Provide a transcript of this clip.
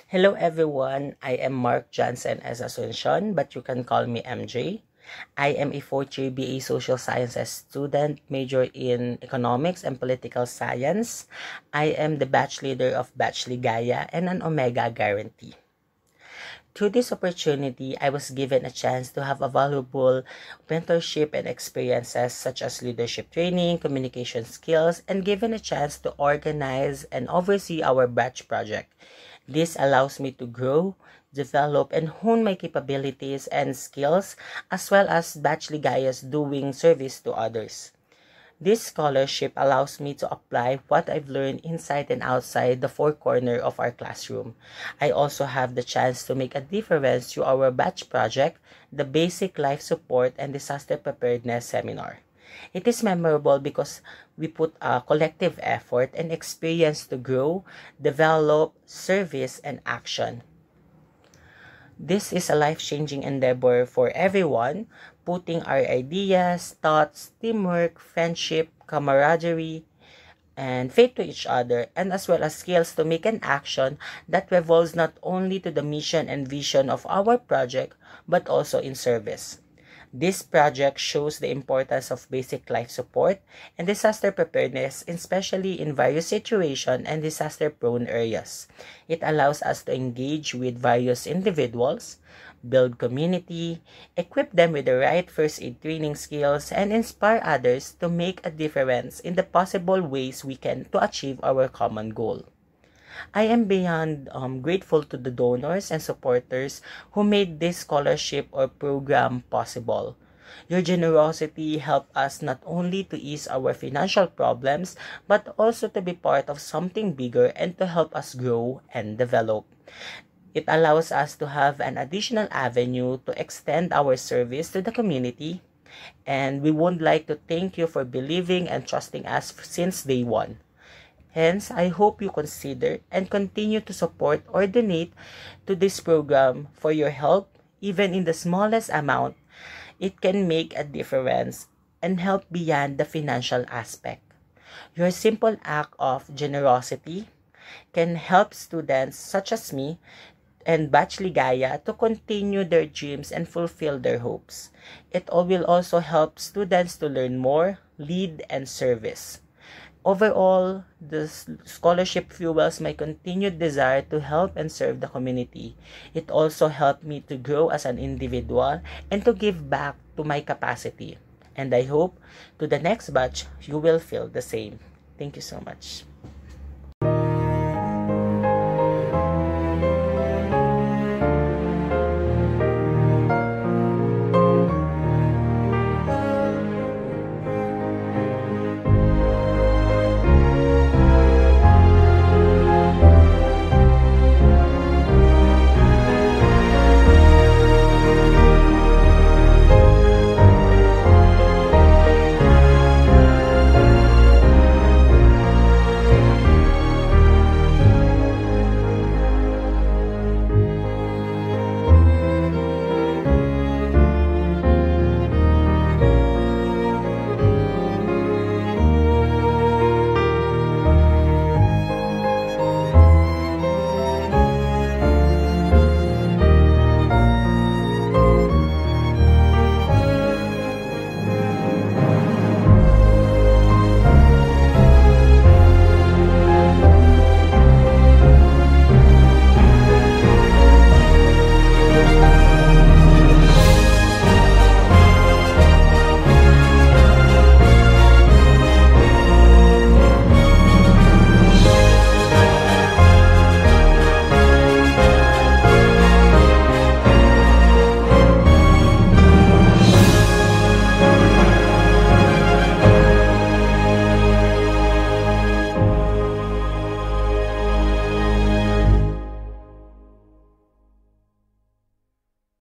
Hello everyone, I am Mark Johnson as Asuncion, but you can call me MJ. I am a fourth-year BA Social Sciences student, major in Economics and Political Science. I am the batch leader of Batch Ligaya and an Omega Guarantee. Through this opportunity, I was given a chance to have a valuable mentorship and experiences such as leadership training, communication skills, and given a chance to organize and oversee our batch project. This allows me to grow, develop, and hone my capabilities and skills, as well as Batch Ligaya's doing service to others. This scholarship allows me to apply what I've learned inside and outside the four corners of our classroom. I also have the chance to make a difference through our batch project, the Basic Life Support and Disaster Preparedness Seminar. It is memorable because we put a collective effort and experience to grow, develop, service, and action. This is a life-changing endeavor for everyone, putting our ideas, thoughts, teamwork, friendship, camaraderie, and faith to each other, and as well as skills to make an action that revolves not only to the mission and vision of our project, but also in service. This project shows the importance of basic life support and disaster preparedness, especially in various situations and disaster-prone areas. It allows us to engage with various individuals, build community, equip them with the right first aid training skills, and inspire others to make a difference in the possible ways we can to achieve our common goal. I am beyond grateful to the donors and supporters who made this scholarship or program possible. Your generosity helped us not only to ease our financial problems, but also to be part of something bigger and to help us grow and develop. It allows us to have an additional avenue to extend our service to the community, and we would like to thank you for believing and trusting us since day one. Hence, I hope you consider and continue to support or donate to this program for your help, even in the smallest amount. It can make a difference and help beyond the financial aspect. Your simple act of generosity can help students such as me and Batch Ligaya to continue their dreams and fulfill their hopes. It will also help students to learn more, lead, and service. Overall, the scholarship fuels my continued desire to help and serve the community. It also helped me to grow as an individual and to give back to my capacity. And I hope to the next batch, you will feel the same. Thank you so much.